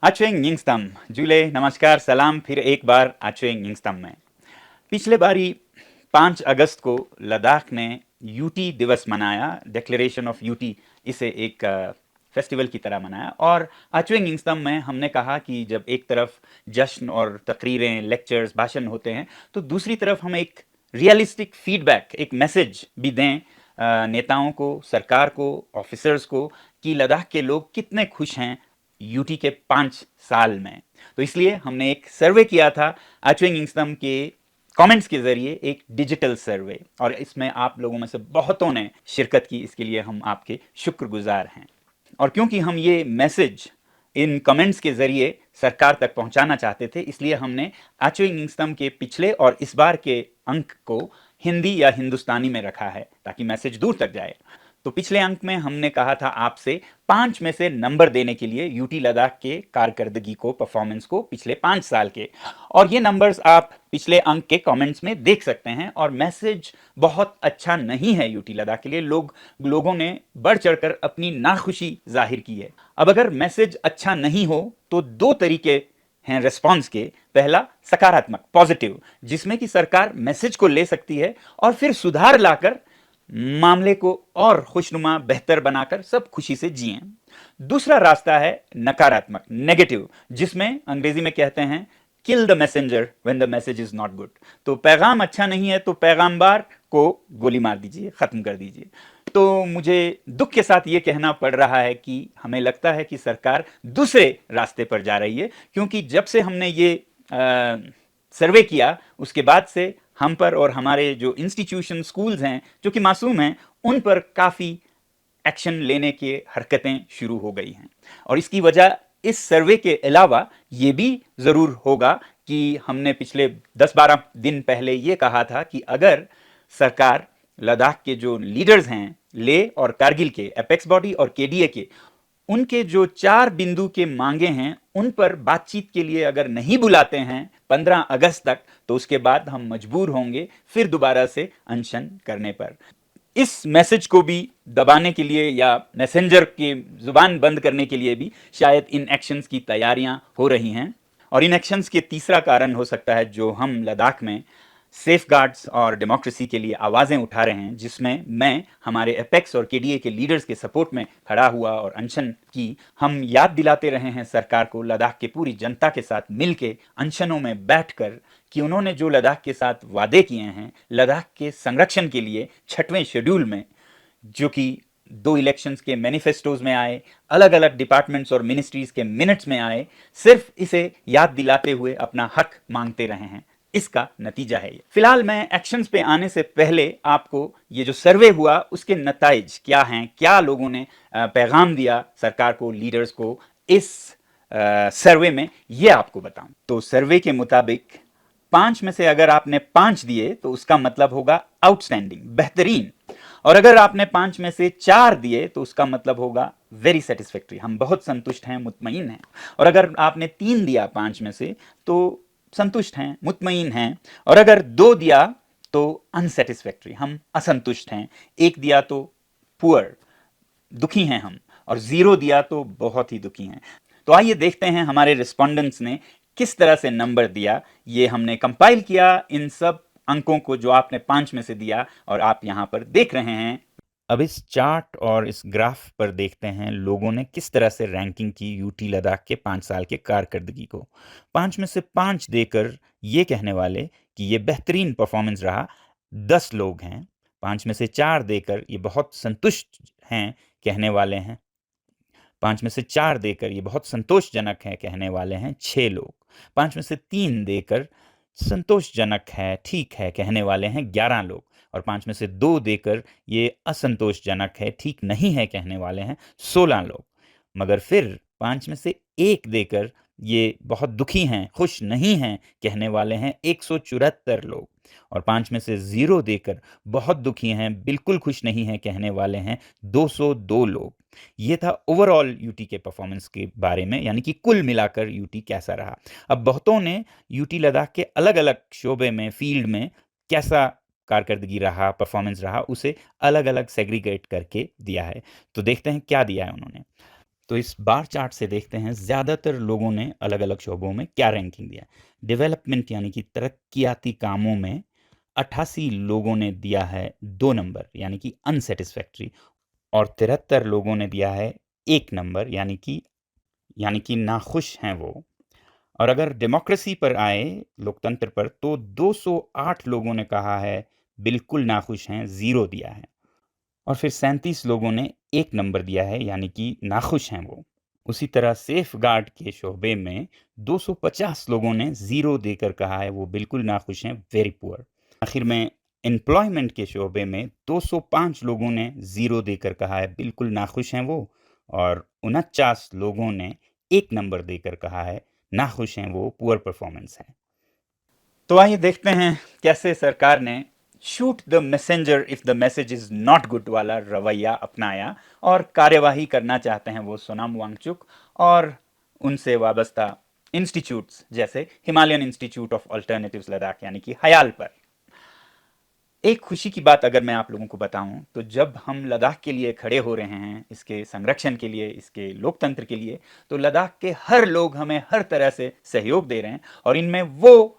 Acheng Yingstam, July नमस्कार सलाम फिर एक बार Acheng Yingstam में। पिछले बारी 5 अगस्त को लद्दाख ने यूटी दिवस मनाया, डिक्लेरेशन ऑफ यूटी, इसे एक फेस्टिवल की तरह मनाया। और अचुएंग इंगस्तम में हमने कहा कि जब एक तरफ जश्न और तकरीरें, लेक्चर्स, भाषण होते हैं, तो दूसरी तरफ हम एक रियलिस्टिक फीडबैक, एक मैसेज भी दें नेताओं को, सरकार को, ऑफिसर्स को, कि लद्दाख के लोग कितने खुश हैं यूटी के 5 साल में। तो इसलिए हमने एक सर्वे किया था अचुएंग इंगस्तम के कमेंट्स के जरिए, एक डिजिटल सर्वे, और इसमें आप लोगों में से बहुतों ने शिरकत की। इसके लिए हम आपके शुक्रगुजार हैं। और क्योंकि हम ये मैसेज इन कमेंट्स के जरिए सरकार तक पहुंचाना चाहते थे, इसलिए हमने अचुएंग इंगस्तम के पिछले और इस बार के अंक को हिंदी या हिंदुस्तानी में रखा है ताकि मैसेज दूर तक जाए। तो पिछले अंक में हमने कहा था आपसे 5 में से नंबर देने के लिए यूटी लद्दाख के कारकर्दगी को, परफॉर्मेंस को, पिछले 5 साल के। और ये नंबर्स आप पिछले अंक के कमेंट्स में देख सकते हैं। और मैसेज बहुत अच्छा नहीं है यूटी लद्दाख के लिए। लोगों ने बढ़ चढ़कर अपनी नाखुशी जाहिर की है। अब अगर मैसेज अच्छा नहीं हो तो 2 तरीके हैं रिस्पॉन्स के। पहला सकारात्मक, पॉजिटिव, जिसमें कि सरकार मैसेज को ले सकती है और फिर सुधार लाकर मामले को और खुशनुमा, बेहतर बनाकर सब खुशी से जिएं। दूसरा रास्ता है नकारात्मक, नेगेटिव, जिसमें अंग्रेजी में कहते हैं kill the messenger when the message is not good. तो पैगाम अच्छा नहीं है तो पैगामबार को गोली मार दीजिए, खत्म कर दीजिए। तो मुझे दुख के साथ ये कहना पड़ रहा है कि हमें लगता है कि सरकार दूसरे रास्ते पर जा रही है, क्योंकि जब से हमने ये सर्वे किया उसके बाद से हम पर और हमारे जो इंस्टीट्यूशन, स्कूल्स हैं जो कि मासूम हैं, उन पर काफ़ी एक्शन लेने की हरकतें शुरू हो गई हैं। और इसकी वजह इस सर्वे के अलावा ये भी ज़रूर होगा कि हमने पिछले 10-12 दिन पहले ये कहा था कि अगर सरकार लद्दाख के जो लीडर्स हैं, ले और कारगिल के, एपेक्स बॉडी और केडीए के, उनके जो 4 बिंदु के मांगे हैं उन पर बातचीत के लिए अगर नहीं बुलाते हैं 15 अगस्त तक, तो उसके बाद हम मजबूर होंगे फिर दोबारा से अनशन करने पर। इस मैसेज को भी दबाने के लिए या मैसेंजर की जुबान बंद करने के लिए भी शायद इन एक्शंस की तैयारियां हो रही हैं। और इन एक्शंस के तीसरा कारण हो सकता है जो हम लद्दाख में सेफगार्ड्स और डेमोक्रेसी के लिए आवाज़ें उठा रहे हैं, जिसमें मैं हमारे एपेक्स और केडीए के लीडर्स के सपोर्ट में खड़ा हुआ और अनशन की। हम याद दिलाते रहे हैं सरकार को लद्दाख के पूरी जनता के साथ मिलके अनशनों में बैठकर कि उन्होंने जो लद्दाख के साथ वादे किए हैं लद्दाख के संरक्षण के लिए 6वें शेड्यूल में, जो कि 2 इलेक्शंस के मैनिफेस्टोज में आए, अलग अलग डिपार्टमेंट्स और मिनिस्ट्रीज के मिनट्स में आए, सिर्फ इसे याद दिलाते हुए अपना हक मांगते रहे हैं। इसका नतीजा है ये। फिलहाल मैं एक्शंस पे आने से पहले आपको ये जो सर्वे हुआ उसके नताइज क्या हैं, क्या लोगों ने पैगाम दिया सरकार को, लीडर्स को इस सर्वे में, ये आपको बताऊं। तो सर्वे के मुताबिक 5 में से अगर आपने 5 दिए तो उसका मतलब होगा आउटस्टैंडिंग, बेहतरीन। और अगर आपने 5 में से 4 दिए तो उसका मतलब होगा वेरी सेटिस्फैक्ट्री, हम बहुत संतुष्ट हैं, मुतमईन हैं। और अगर आपने 3 दिया 5 में से तो संतुष्ट हैं, मुतमईन हैं। और अगर 2 दिया तो अनसेटिस्फैक्ट्री, हम असंतुष्ट हैं। 1 दिया तो पुअर, दुखी हैं हम। और 0 दिया तो बहुत ही दुखी हैं। तो आइए देखते हैं हमारे रिस्पोंडेंट्स ने किस तरह से नंबर दिया। ये हमने कंपाइल किया इन सब अंकों को जो आपने 5 में से दिया और आप यहां पर देख रहे हैं। अब इस चार्ट और इस ग्राफ पर देखते हैं लोगों ने किस तरह से रैंकिंग की यूटी लद्दाख के 5 साल के कारकर्दगी को। 5 में से 5 देकर ये कहने वाले कि ये बेहतरीन परफॉर्मेंस रहा 10 लोग हैं। 5 में से 4 देकर ये बहुत संतुष्ट हैं कहने वाले हैं। 5 में से 4 देकर ये बहुत संतोषजनक है कहने वाले हैं 6 लोग। 5 में से 3 देकर संतोषजनक है, ठीक है कहने वाले हैं 11 लोग। और 5 में से 2 देकर ये असंतोषजनक है, ठीक नहीं है कहने वाले हैं 16 लोग। मगर फिर 5 में से 1 देकर ये बहुत दुखी हैं, खुश नहीं हैं कहने वाले हैं 174 लोग। और 5 में से 0 देकर बहुत दुखी हैं, बिल्कुल खुश नहीं हैं कहने वाले हैं 202 लोग। ये था ओवरऑल यूटी के परफॉर्मेंस के बारे में, यानी कि कुल मिलाकर यूटी कैसा रहा। अब बहुतों ने यूटी लद्दाख के अलग अलग शोबे में, फील्ड में कैसा कारकर्दगी रहा, परफॉर्मेंस रहा, उसे अलग अलग सेग्रीगेट करके दिया है। तो देखते हैं क्या दिया है उन्होंने। तो इस बार चार्ट से देखते हैं ज़्यादातर लोगों ने अलग अलग शोबों में क्या रैंकिंग दिया। डेवलपमेंट यानी कि तरक्याती कामों में 88 लोगों ने दिया है 2 नंबर यानी कि अनसेटिस्फैक्ट्री, और 73 लोगों ने दिया है 1 नंबर यानी कि नाखुश हैं वो। और अगर डेमोक्रेसी पर आए, लोकतंत्र पर, तो 208 लोगों ने कहा है बिल्कुल नाखुश हैं, 0 दिया है। और फिर 37 लोगों ने 1 नंबर दिया है यानी कि नाखुश हैं वो। उसी तरह सेफ गार्ड के शोबे में 250 लोगों ने 0 देकर कहा है वो बिल्कुल नाखुश हैं, वेरी पुअर। आखिर में एम्प्लॉयमेंट के शोबे में 205 लोगों ने 0 देकर कहा है बिल्कुल नाखुश हैं वो, और 49 लोगों ने 1 नंबर देकर कहा है नाखुश हैं वो, पुअर परफॉर्मेंस है। तो आइए देखते हैं कैसे सरकार ने shoot the messenger if the message is not good वाला रवैया अपनाया और कार्यवाही करना चाहते हैं वो सोनाम वांगचुक और उनसे वाबस्ता इंस्टीट्यूट्स जैसे Himalayan institute of alternatives Ladakh यानी कि हयाल पर। एक खुशी की बात अगर मैं आप लोगों को बताऊं, तो जब हम लद्दाख के लिए खड़े हो रहे हैं, इसके संरक्षण के लिए, इसके लोकतंत्र के लिए, तो लद्दाख के हर लोग हमें हर तरह से सहयोग दे रहे हैं। और इनमें वो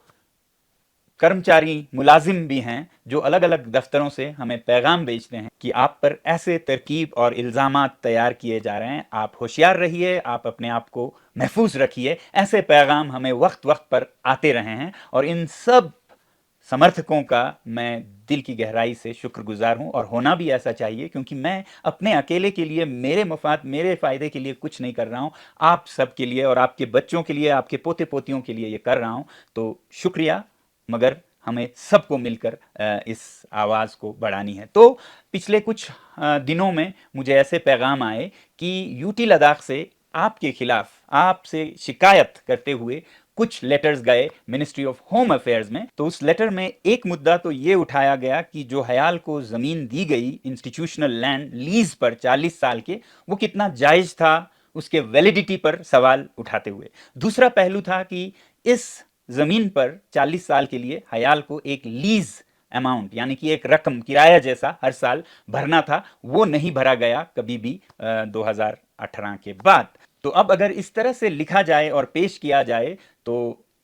कर्मचारी मुलाजिम भी हैं जो अलग अलग दफ्तरों से हमें पैगाम भेजते हैं कि आप पर ऐसे तरकीब और इल्ज़ामात तैयार किए जा रहे हैं, आप होशियार रहिए, आप अपने आप को महफूज रखिए। ऐसे पैगाम हमें वक्त वक्त पर आते रहे हैं और इन सब समर्थकों का मैं दिल की गहराई से शुक्रगुजार हूं, और होना भी ऐसा चाहिए, क्योंकि मैं अपने अकेले के लिए, मेरे मफाद, मेरे फ़ायदे के लिए कुछ नहीं कर रहा हूं, आप सब के लिए और आपके बच्चों के लिए, आपके पोते पोतियों के लिए ये कर रहा हूं। तो शुक्रिया, मगर हमें सबको मिलकर इस आवाज़ को बढ़ानी है। तो पिछले कुछ दिनों में मुझे ऐसे पैगाम आए कि यूटी लद्दाख से आपके खिलाफ, आपसे शिकायत करते हुए कुछ लेटर्स गए मिनिस्ट्री ऑफ होम अफेयर्स में। तो उस लेटर में एक मुद्दा तो ये उठाया गया कि जो हयाल को ज़मीन दी गई इंस्टीट्यूशनल लैंड लीज पर 40 साल के, वो कितना जायज़ था, उसके वैलिडिटी पर सवाल उठाते हुए। दूसरा पहलू था कि इस ज़मीन पर 40 साल के लिए हयाल को एक लीज अमाउंट यानी कि एक रकम, किराया जैसा हर साल भरना था, वो नहीं भरा गया कभी भी 2018 के बाद। तो अब अगर इस तरह से लिखा जाए और पेश किया जाए तो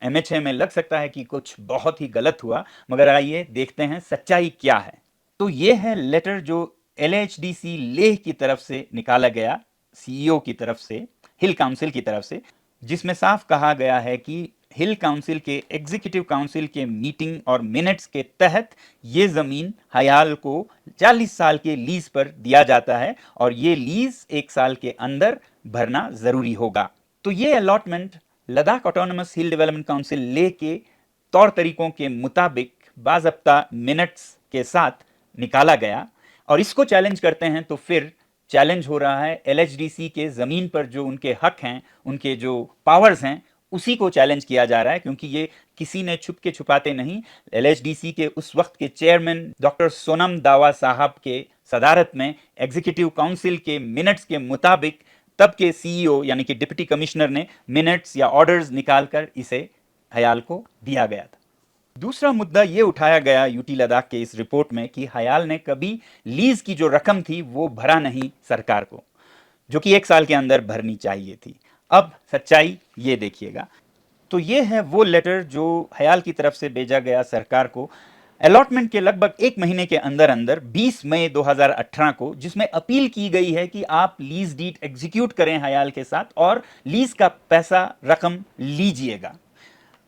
एमएचए में लग सकता है कि कुछ बहुत ही गलत हुआ, मगर आइए देखते हैं सच्चाई क्या है। तो ये है लेटर जो एलएचडीसी लेह की तरफ से निकाला गया, सीईओ की तरफ से, हिल काउंसिल की तरफ से, जिसमें साफ कहा गया है कि हिल काउंसिल के एग्जीक्यूटिव काउंसिल के मीटिंग और मिनट्स के तहत ये ज़मीन हयाल को 40 साल के लीज पर दिया जाता है और ये लीज 1 साल के अंदर भरना ज़रूरी होगा। तो ये अलॉटमेंट लद्दाख ऑटोनमस हिल डेवलपमेंट काउंसिल ले के तौर तरीकों के मुताबिक बाज़ाब्ता मिनट्स के साथ निकाला गया, और इसको चैलेंज करते हैं तो फिर चैलेंज हो रहा है एलएचडीसी के ज़मीन पर जो उनके हक हैं, उनके जो पावर्स हैं, उसी को चैलेंज किया जा रहा है, क्योंकि ये किसी ने छुप के छुपाते नहीं। एलएचडीसी के उस वक्त के चेयरमैन डॉक्टर सोनम दावा साहब के सदारत में एग्जीक्यूटिव काउंसिल के मिनट्स के मुताबिक तब के सीईओ यानी कि डिप्टी कमिश्नर ने मिनट्स या ऑर्डर्स निकालकर इसे हयाल को दिया गया था। दूसरा मुद्दा ये उठाया गया यूटी लद्दाख के इस रिपोर्ट में कि हयाल ने कभी लीज की जो रकम थी वो भरा नहीं सरकार को, जो कि 1 साल के अंदर भरनी चाहिए थी। अब सच्चाई ये देखिएगा। तो ये है वो लेटर जो हयाल की तरफ से भेजा गया सरकार को अलॉटमेंट के लगभग 1 महीने के अंदर अंदर 20 मई 2018 को, जिसमें अपील की गई है कि आप लीज डीड एग्जीक्यूट करें हयाल के साथ और लीज का पैसा, रकम लीजिएगा,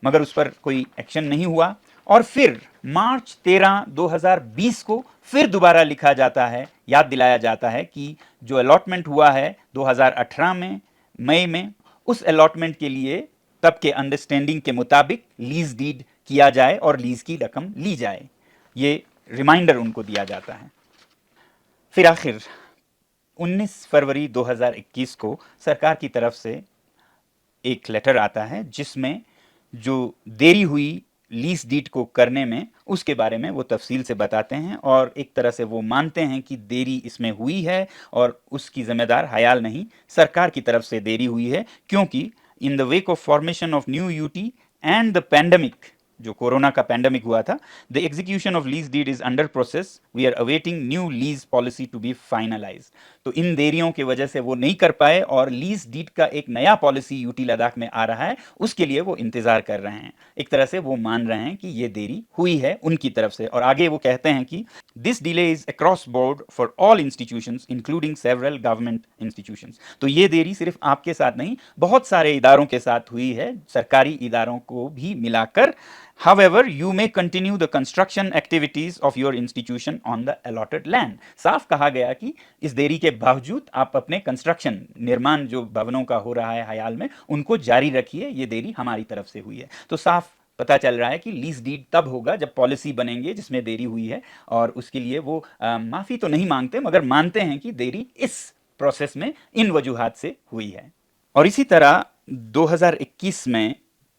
मगर उस पर कोई एक्शन नहीं हुआ। और फिर मार्च 13, 2020 को फिर दोबारा लिखा जाता है, याद दिलाया जाता है कि जो अलॉटमेंट हुआ है 2018 में मई में, उस अलॉटमेंट के लिए तब के अंडरस्टैंडिंग के मुताबिक लीज डीड किया जाए और लीज की रकम ली जाए। ये रिमाइंडर उनको दिया जाता है। फिर आखिर 19 फरवरी 2021 को सरकार की तरफ से एक लेटर आता है जिसमें जो देरी हुई लीज डीड को करने में, उसके बारे में वो तफसील से बताते हैं, और एक तरह से वो मानते हैं कि देरी इसमें हुई है और उसकी जिम्मेदार हयाल नहीं, सरकार की तरफ से देरी हुई है, क्योंकि in the wake of formation of new UT and the pandemic, जो कोरोना का पैंडमिक हुआ था, the execution of lease deed is under process, we are awaiting new lease policy to be finalise. तो इन देरियों की वजह से वो नहीं कर पाए और लीज डीड का एक नया पॉलिसी यूटी लद्दाख में आ रहा है, उसके लिए वो इंतजार कर रहे हैं। एक तरह से वो मान रहे हैं कि ये देरी हुई है उनकी तरफ से, और आगे वो कहते हैं कि this delay is across board for all institutions including several government institutions. तो ये देरी सिर्फ आपके साथ नहीं, बहुत सारे इदारों के साथ हुई है, सरकारी इदारों को भी मिलाकर। However, you may continue the construction activities of your institution on the allotted land. साफ कहा गया कि इस देरी के बावजूद आप अपने कंस्ट्रक्शन, निर्माण जो भवनों का हो रहा है हयाल में, उनको जारी रखिए, ये देरी हमारी तरफ से हुई है। तो साफ पता चल रहा है कि लीज डीड तब होगा जब पॉलिसी बनेंगे जिसमें देरी हुई है, और उसके लिए वो माफ़ी तो नहीं मांगते, मगर मानते हैं कि देरी इस प्रोसेस में इन वजूहात से हुई है। और इसी तरह 2021 में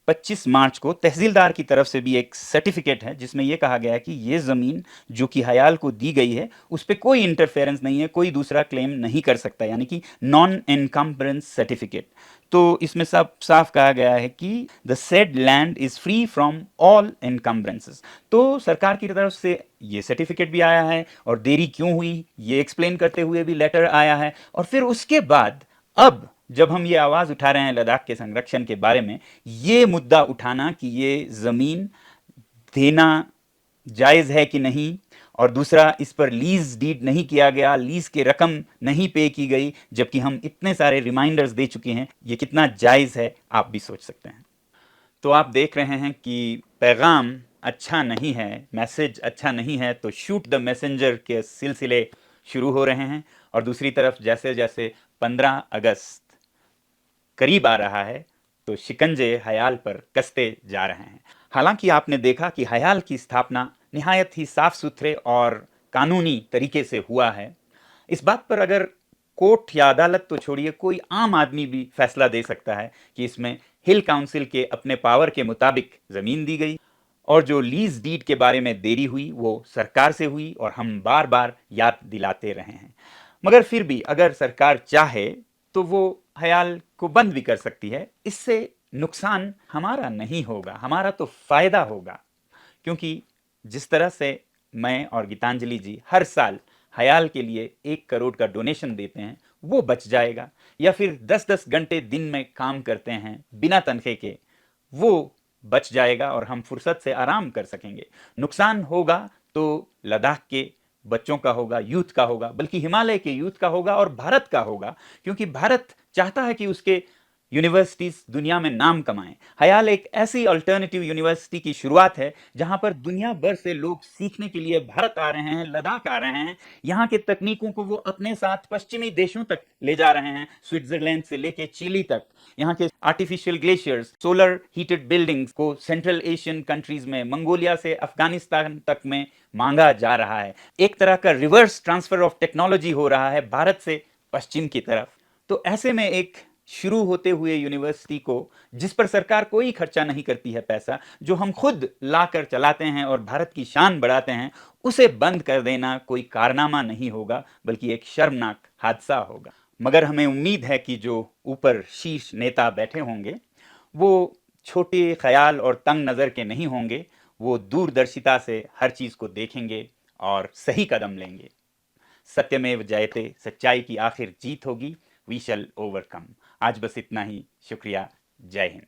25 मार्च को तहसीलदार की तरफ से भी एक सर्टिफिकेट है जिसमें यह कहा गया है कि ये ज़मीन जो कि हयाल को दी गई है उस पर कोई इंटरफेरेंस नहीं है, कोई दूसरा क्लेम नहीं कर सकता, यानी कि नॉन एनकम्बरेंस सर्टिफिकेट। तो इसमें सब साफ कहा गया है कि the said land is free from all encumbrances. तो सरकार की तरफ से ये सर्टिफिकेट भी आया है, और देरी क्यों हुई ये एक्सप्लेन करते हुए भी लेटर आया है। और फिर उसके बाद अब जब हम ये आवाज़ उठा रहे हैं लद्दाख के संरक्षण के बारे में, ये मुद्दा उठाना कि ये ज़मीन देना जायज़ है कि नहीं, और दूसरा इस पर लीज डीड नहीं किया गया, लीज की रकम नहीं पे की गई, जबकि हम इतने सारे रिमाइंडर्स दे चुके हैं, ये कितना जायज़ है आप भी सोच सकते हैं। तो आप देख रहे हैं कि पैगाम अच्छा नहीं है, मैसेज अच्छा नहीं है, तो शूट द मैसेंजर के सिलसिले शुरू हो रहे हैं। और दूसरी तरफ जैसे जैसे 15 अगस्त करीब आ रहा है तो शिकंजे हयाल पर कसते जा रहे हैं। हालांकि आपने देखा कि हयाल की स्थापना निहायत ही साफ सुथरे और कानूनी तरीके से हुआ है। इस बात पर अगर कोर्ट या अदालत तो छोड़िए, कोई आम आदमी भी फैसला दे सकता है कि इसमें हिल काउंसिल के अपने पावर के मुताबिक ज़मीन दी गई, और जो लीज डीड के बारे में देरी हुई वो सरकार से हुई, और हम बार बार याद दिलाते रहे हैं। मगर फिर भी अगर सरकार चाहे तो वो हयाल को बंद भी कर सकती है, इससे नुकसान हमारा नहीं होगा, हमारा तो फायदा होगा। क्योंकि जिस तरह से मैं और गीतांजलि जी हर साल हयाल के लिए 1 करोड़ का डोनेशन देते हैं, वो बच जाएगा। या फिर 10-10 घंटे दिन में काम करते हैं बिना तनखे के, वो बच जाएगा और हम फुर्सत से आराम कर सकेंगे। नुकसान होगा तो लद्दाख के बच्चों का होगा, यूथ का होगा, बल्कि हिमालय के यूथ का होगा और भारत का होगा, क्योंकि भारत चाहता है कि उसके यूनिवर्सिटीज दुनिया में नाम कमाएं। हयाल एक ऐसी अल्टरनेटिव यूनिवर्सिटी की शुरुआत है जहां पर दुनिया भर से लोग सीखने के लिए भारत आ रहे हैं, लद्दाख आ रहे हैं। यहाँ के तकनीकों को वो अपने साथ पश्चिमी देशों तक ले जा रहे हैं, स्विट्जरलैंड से लेके चिली तक। यहाँ के artificial glaciers, solar heated buildings को सेंट्रल एशियन कंट्रीज में, मंगोलिया से अफगानिस्तान तक में मांगा जा रहा है। एक तरह का रिवर्स ट्रांसफर ऑफ टेक्नोलॉजी हो रहा है भारत से पश्चिम की तरफ। तो ऐसे में एक शुरू होते हुए यूनिवर्सिटी को, जिस पर सरकार कोई खर्चा नहीं करती है पैसा, जो हम खुद लाकर चलाते हैं और भारत की शान बढ़ाते हैं, उसे बंद कर देना कोई कारनामा नहीं होगा, बल्कि एक शर्मनाक हादसा होगा। मगर हमें उम्मीद है कि जो ऊपर शीर्ष नेता बैठे होंगे वो छोटे ख्याल और तंग नज़र के नहीं होंगे, वो दूरदर्शिता से हर चीज़ को देखेंगे और सही कदम लेंगे। सत्यमेव जयते, सच्चाई की आखिर जीत होगी। We shall overcome. आज बस इतना ही। शुक्रिया। जय हिंद।